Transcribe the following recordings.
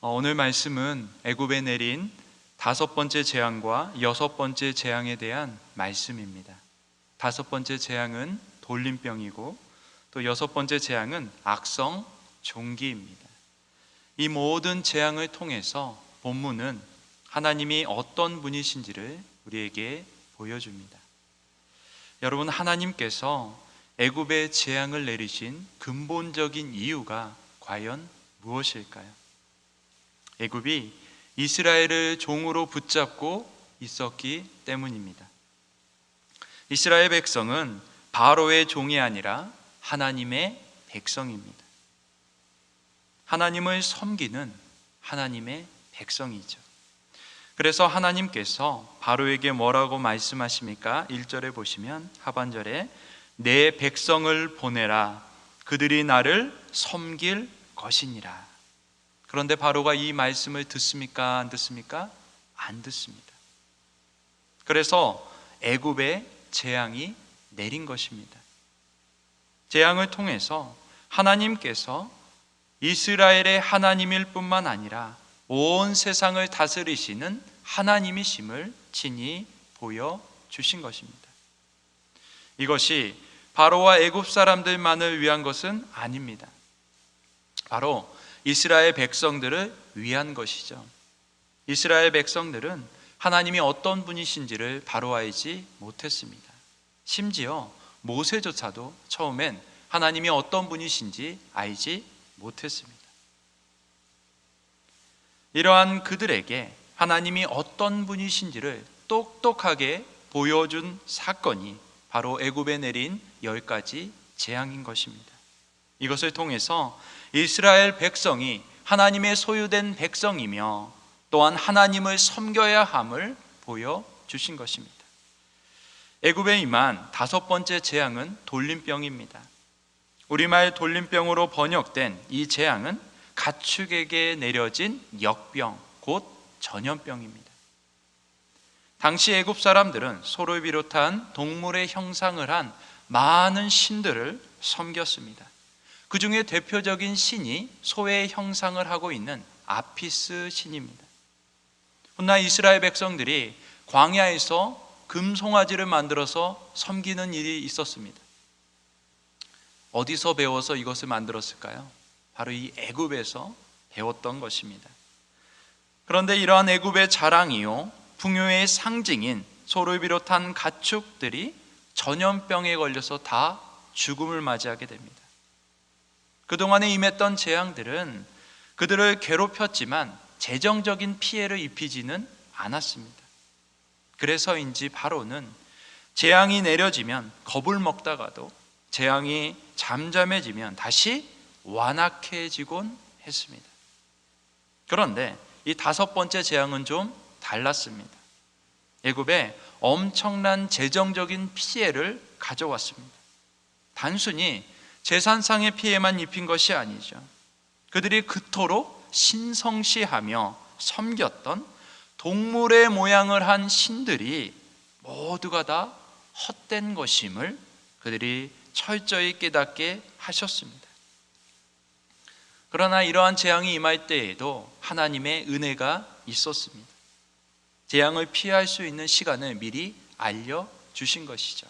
오늘 말씀은 애굽에 내린 5번째 재앙과 6번째 재앙에 대한 말씀입니다. 5번째 재앙은 돌림병이고 또 6번째 재앙은 악성 종기입니다. 이 모든 재앙을 통해서 본문은 하나님이 어떤 분이신지를 우리에게 보여줍니다. 여러분, 하나님께서 애굽에 재앙을 내리신 근본적인 이유가 과연 무엇일까요? 애굽이 이스라엘을 종으로 붙잡고 있었기 때문입니다. 이스라엘 백성은 바로의 종이 아니라 하나님의 백성입니다. 하나님을 섬기는 하나님의 백성이죠. 그래서 하나님께서 바로에게 뭐라고 말씀하십니까? 1절에 보시면 하반절에 내 백성을 보내라, 그들이 나를 섬길 것이니라. 그런데 바로가 이 말씀을 듣습니까? 안 듣습니까? 안 듣습니다. 그래서 애굽에 재앙이 내린 것입니다. 재앙을 통해서 하나님께서 이스라엘의 하나님일 뿐만 아니라 온 세상을 다스리시는 하나님이심을 친히 보여주신 것입니다. 이것이 바로와 애굽 사람들만을 위한 것은 아닙니다. 바로 이스라엘 백성들을 위한 것이죠. 이스라엘 백성들은 하나님이 어떤 분이신지를 바로 알지 못했습니다. 심지어 모세조차도 처음엔 하나님이 어떤 분이신지 알지 못했습니다. 이러한 그들에게 하나님이 어떤 분이신지를 똑똑하게 보여준 사건이 바로 애굽에 내린 10가지 재앙인 것입니다. 이것을 통해서 이스라엘 백성이 하나님의 소유된 백성이며 또한 하나님을 섬겨야 함을 보여주신 것입니다. 애굽에 임한 5번째 재앙은 돌림병입니다. 우리말 돌림병으로 번역된 이 재앙은 가축에게 내려진 역병, 곧 전염병입니다. 당시 애굽 사람들은 소를 비롯한 동물의 형상을 한 많은 신들을 섬겼습니다. 그 중에 대표적인 신이 소의 형상을 하고 있는 아피스 신입니다. 훗날 이스라엘 백성들이 광야에서 금송아지를 만들어서 섬기는 일이 있었습니다. 어디서 배워서 이것을 만들었을까요? 바로 이 애굽에서 배웠던 것입니다. 그런데 이러한 애굽의 자랑이요, 풍요의 상징인 소를 비롯한 가축들이 전염병에 걸려서 다 죽음을 맞이하게 됩니다. 그동안에 임했던 재앙들은 그들을 괴롭혔지만 재정적인 피해를 입히지는 않았습니다. 그래서인지 바로는 재앙이 내려지면 겁을 먹다가도 재앙이 잠잠해지면 다시 완악해지곤 했습니다. 그런데 이 5번째 재앙은 좀 달랐습니다. 애굽에 엄청난 재정적인 피해를 가져왔습니다. 단순히 재산상의 피해만 입힌 것이 아니죠. 그들이 그토록 신성시하며 섬겼던 동물의 모양을 한 신들이 모두가 다 헛된 것임을 그들이 철저히 깨닫게 하셨습니다. 그러나 이러한 재앙이 임할 때에도 하나님의 은혜가 있었습니다. 재앙을 피할 수 있는 시간을 미리 알려주신 것이죠.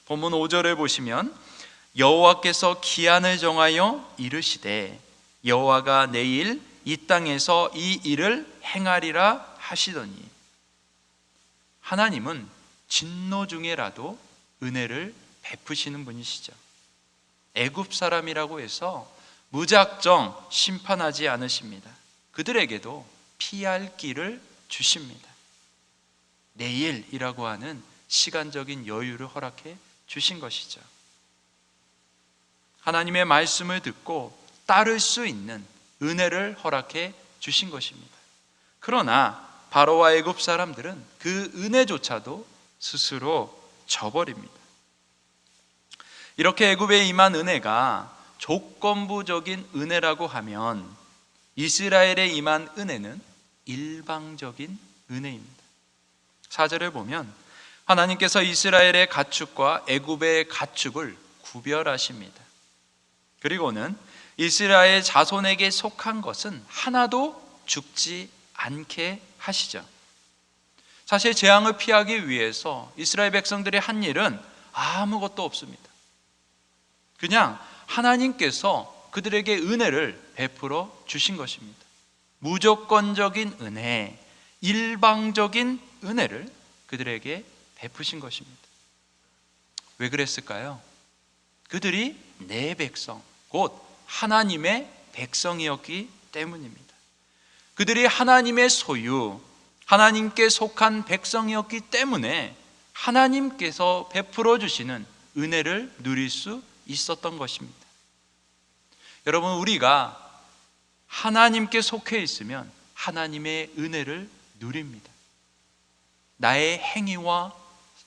본문 5절을 보시면 여호와께서 기한을 정하여 이르시되 여호와가 내일 이 땅에서 이 일을 행하리라 하시더니, 하나님은 진노 중에라도 은혜를 베푸시는 분이시죠. 애굽 사람이라고 해서 무작정 심판하지 않으십니다. 그들에게도 피할 길을 주십니다. 내일이라고 하는 시간적인 여유를 허락해 주신 것이죠. 하나님의 말씀을 듣고 따를 수 있는 은혜를 허락해 주신 것입니다. 그러나 바로와 애굽 사람들은 그 은혜조차도 스스로 저버립니다. 이렇게 애굽에 임한 은혜가 조건부적인 은혜라고 하면 이스라엘에 임한 은혜는 일방적인 은혜입니다. 4절을 보면 하나님께서 이스라엘의 가축과 애굽의 가축을 구별하십니다. 그리고는 이스라엘 자손에게 속한 것은 하나도 죽지 않게 하시죠. 사실 재앙을 피하기 위해서 이스라엘 백성들이 한 일은 아무것도 없습니다. 그냥 하나님께서 그들에게 은혜를 베풀어 주신 것입니다. 무조건적인 은혜, 일방적인 은혜를 그들에게 베푸신 것입니다. 왜 그랬을까요? 그들이 내 백성, 곧 하나님의 백성이었기 때문입니다. 그들이 하나님의 소유, 하나님께 속한 백성이었기 때문에 하나님께서 베풀어 주시는 은혜를 누릴 수 있었던 것입니다. 여러분, 우리가 하나님께 속해 있으면 하나님의 은혜를 누립니다. 나의 행위와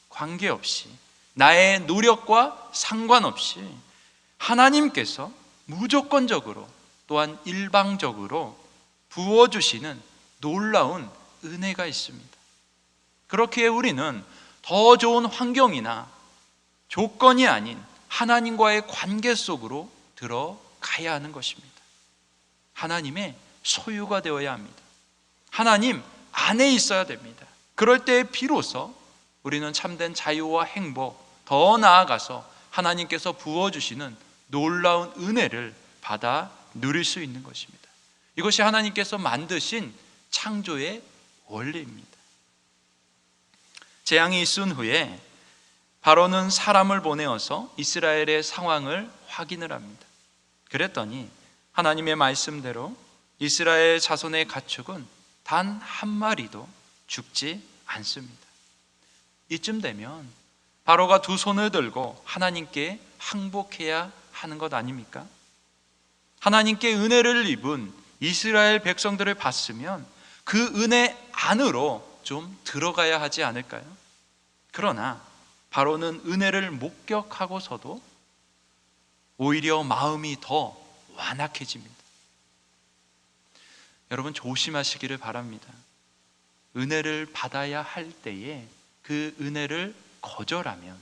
관계없이, 나의 노력과 상관없이 하나님께서 무조건적으로 또한 일방적으로 부어주시는 놀라운 은혜가 있습니다. 그렇기에 우리는 더 좋은 환경이나 조건이 아닌 하나님과의 관계 속으로 들어가야 하는 것입니다. 하나님의 소유가 되어야 합니다. 하나님 안에 있어야 됩니다. 그럴 때 비로소 우리는 참된 자유와 행복, 더 나아가서 하나님께서 부어주시는 놀라운 은혜를 받아 누릴 수 있는 것입니다. 이것이 하나님께서 만드신 창조의 원리입니다. 재앙이 있은 후에 바로는 사람을 보내어서 이스라엘의 상황을 확인을 합니다. 그랬더니 하나님의 말씀대로 이스라엘 자손의 가축은 단 한 마리도 죽지 않습니다. 이쯤 되면 바로가 두 손을 들고 하나님께 항복해야 하는 것 아닙니까? 하나님께 은혜를 입은 이스라엘 백성들을 봤으면 그 은혜 안으로 좀 들어가야 하지 않을까요? 그러나 바로는 은혜를 목격하고서도 오히려 마음이 더 완악해집니다. 여러분, 조심하시기를 바랍니다. 은혜를 받아야 할 때에 그 은혜를 거절하면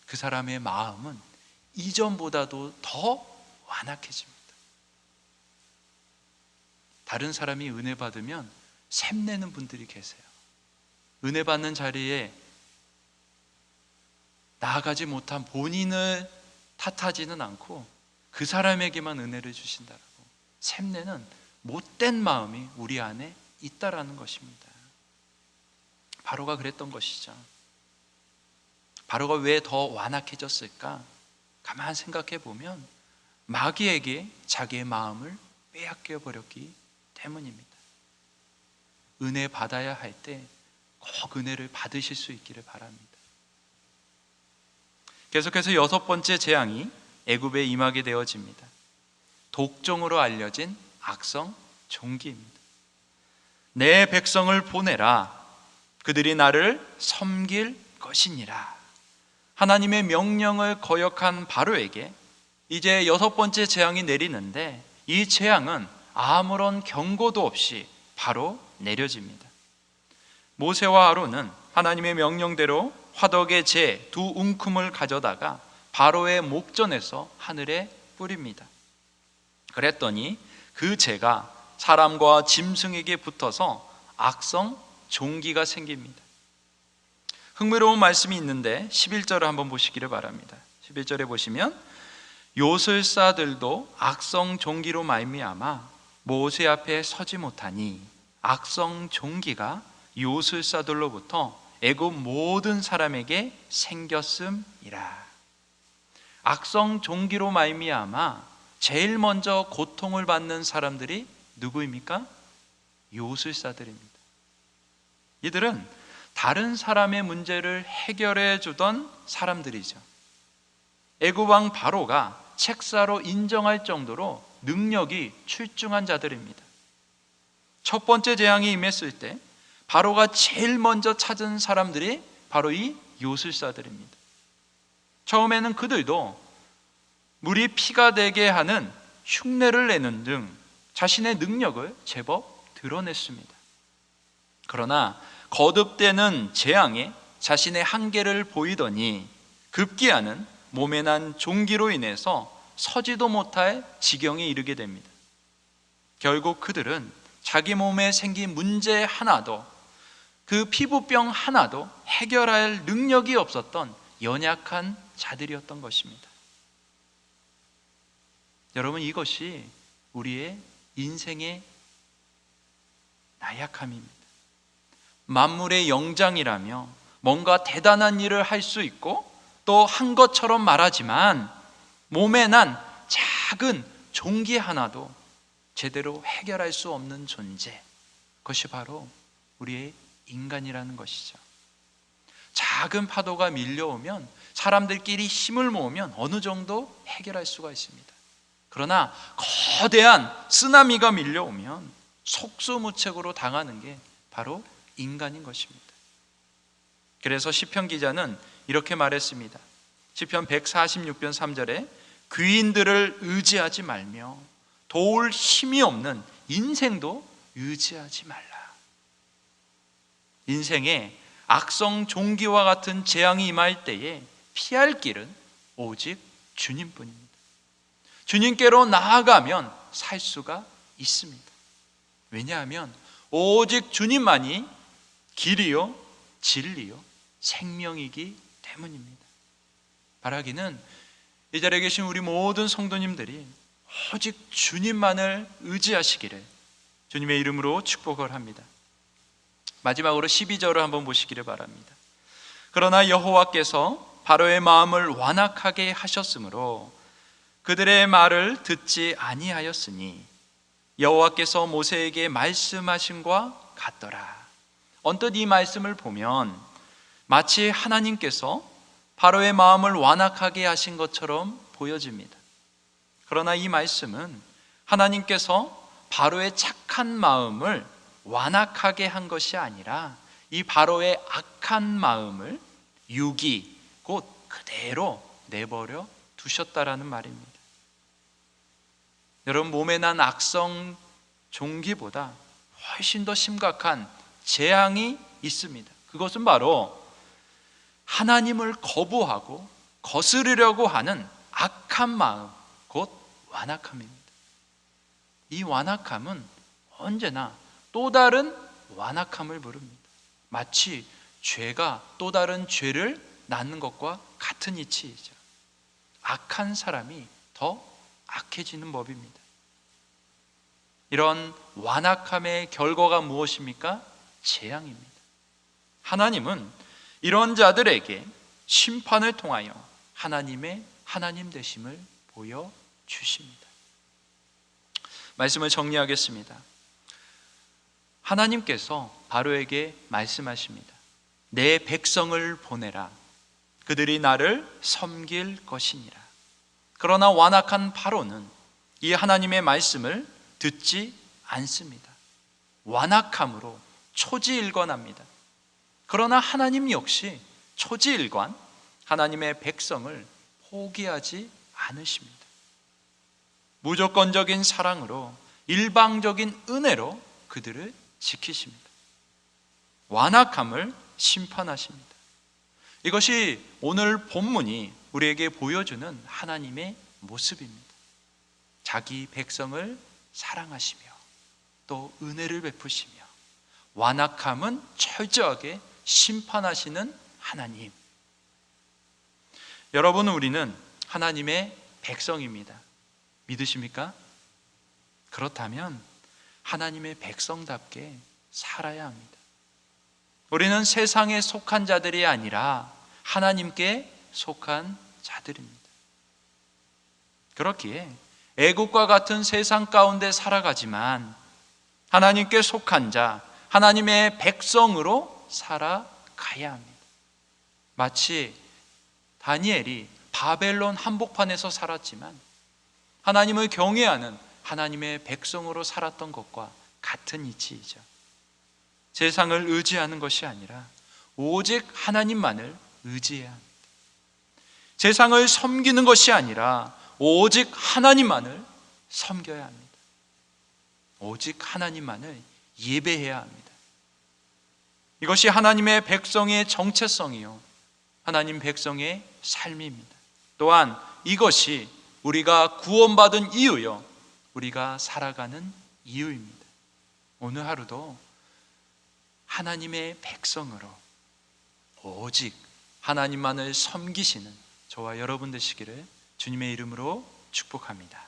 그 사람의 마음은 이전보다도 더 완악해집니다. 다른 사람이 은혜 받으면 샘내는 분들이 계세요. 은혜 받는 자리에 나아가지 못한 본인을 탓하지는 않고 그 사람에게만 은혜를 주신다라고 샘내는 못된 마음이 우리 안에 있다라는 것입니다. 바로가 그랬던 것이죠. 바로가 왜 더 완악해졌을까? 가만 생각해 보면 마귀에게 자기의 마음을 빼앗겨 버렸기 때문입니다. 은혜 받아야 할 때 꼭 은혜를 받으실 수 있기를 바랍니다. 계속해서 여섯 번째 재앙이 애굽에 임하게 되어집니다. 독종으로 알려진 악성 종기입니다. 내 백성을 보내라. 그들이 나를 섬길 것이니라. 하나님의 명령을 거역한 바로에게 이제 여섯 번째 재앙이 내리는데 이 재앙은 아무런 경고도 없이 바로 내려집니다. 모세와 아론은 하나님의 명령대로 화덕의 재 두 움큼을 가져다가 바로의 목전에서 하늘에 뿌립니다. 그랬더니 그 재가 사람과 짐승에게 붙어서 악성 종기가 생깁니다. 흥미로운 말씀이 있는데 11절을 한번 보시기를 바랍니다. 11절에 보시면 요술사들도 악성 종기로 말미암아 모세 앞에 서지 못하니 악성 종기가 요술사들로부터 애굽 모든 사람에게 생겼음이라. 악성 종기로 말미암아 제일 먼저 고통을 받는 사람들이 누구입니까? 요술사들입니다. 이들은 다른 사람의 문제를 해결해 주던 사람들이죠. 애굽 왕 바로가 책사로 인정할 정도로 능력이 출중한 자들입니다. 첫 번째 재앙이 임했을 때 바로가 제일 먼저 찾은 사람들이 바로 이 요술사들입니다. 처음에는 그들도 물이 피가 되게 하는 흉내를 내는 등 자신의 능력을 제법 드러냈습니다. 그러나 거듭되는 재앙에 자신의 한계를 보이더니 급기야는 몸에 난 종기로 인해서 서지도 못할 지경에 이르게 됩니다. 결국 그들은 자기 몸에 생긴 문제 하나도, 그 피부병 하나도 해결할 능력이 없었던 연약한 자들이었던 것입니다. 여러분, 이것이 우리의 인생의 나약함입니다. 만물의 영장이라며 뭔가 대단한 일을 할 수 있고 또 한 것처럼 말하지만 몸에 난 작은 종기 하나도 제대로 해결할 수 없는 존재, 그것이 바로 우리의 인간이라는 것이죠. 작은 파도가 밀려오면, 사람들끼리 힘을 모으면 어느 정도 해결할 수가 있습니다. 그러나 거대한 쓰나미가 밀려오면 속수무책으로 당하는 게 바로 인간인 것입니다. 그래서 시편 기자는 이렇게 말했습니다. 시편 146편 3절에 귀인들을 의지하지 말며 도울 힘이 없는 인생도 의지하지 말라. 인생에 악성 종기와 같은 재앙이 임할 때에 피할 길은 오직 주님뿐입니다. 주님께로 나아가면 살 수가 있습니다. 왜냐하면 오직 주님만이 길이요 진리요 생명이기 때문입니다. 바라기는 이 자리에 계신 우리 모든 성도님들이 오직 주님만을 의지하시기를 주님의 이름으로 축복을 합니다. 마지막으로 12절을 한번 보시기를 바랍니다. 그러나 여호와께서 바로의 마음을 완악하게 하셨으므로 그들의 말을 듣지 아니하였으니 여호와께서 모세에게 말씀하신과 같더라. 언뜻 이 말씀을 보면 마치 하나님께서 바로의 마음을 완악하게 하신 것처럼 보여집니다. 그러나 이 말씀은 하나님께서 바로의 착한 마음을 완악하게 한 것이 아니라 이 바로의 악한 마음을 유기, 곧 그대로 내버려 두셨다라는 말입니다. 여러분, 몸에 난 악성 종기보다 훨씬 더 심각한 재앙이 있습니다. 그것은 바로 하나님을 거부하고 거스르려고 하는 악한 마음, 곧 완악함입니다. 이 완악함은 언제나 또 다른 완악함을 부릅니다. 마치 죄가 또 다른 죄를 낳는 것과 같은 이치이죠. 악한 사람이 더 악해지는 법입니다. 이런 완악함의 결과가 무엇입니까? 재앙입니다. 하나님은 이런 자들에게 심판을 통하여 하나님의 하나님 되심을 보여주십니다. 말씀을 정리하겠습니다. 하나님께서 바로에게 말씀하십니다. 내 백성을 보내라. 그들이 나를 섬길 것이니라. 그러나 완악한 바로는 이 하나님의 말씀을 듣지 않습니다. 완악함으로 초지일관합니다. 그러나 하나님 역시 초지일관 하나님의 백성을 포기하지 않으십니다. 무조건적인 사랑으로, 일방적인 은혜로 그들을 지키십니다. 완악함을 심판하십니다. 이것이 오늘 본문이 우리에게 보여주는 하나님의 모습입니다. 자기 백성을 사랑하시며 또 은혜를 베푸시며 완악함은 철저하게 심판하시는 하나님. 여러분, 우리는 하나님의 백성입니다. 믿으십니까? 그렇다면 하나님의 백성답게 살아야 합니다. 우리는 세상에 속한 자들이 아니라 하나님께 속한 자들입니다. 그렇기에 애국과 같은 세상 가운데 살아가지만 하나님께 속한 자, 하나님의 백성으로 살아가야 합니다. 마치 다니엘이 바벨론 한복판에서 살았지만 하나님을 경외하는 하나님의 백성으로 살았던 것과 같은 이치이죠. 세상을 의지하는 것이 아니라 오직 하나님만을 의지해야 합니다. 세상을 섬기는 것이 아니라 오직 하나님만을 섬겨야 합니다. 오직 하나님만을 예배해야 합니다. 이것이 하나님의 백성의 정체성이요, 하나님 백성의 삶입니다. 또한 이것이 우리가 구원받은 이유요, 우리가 살아가는 이유입니다. 오늘 하루도 하나님의 백성으로 오직 하나님만을 섬기시는 저와 여러분 되시기를 주님의 이름으로 축복합니다.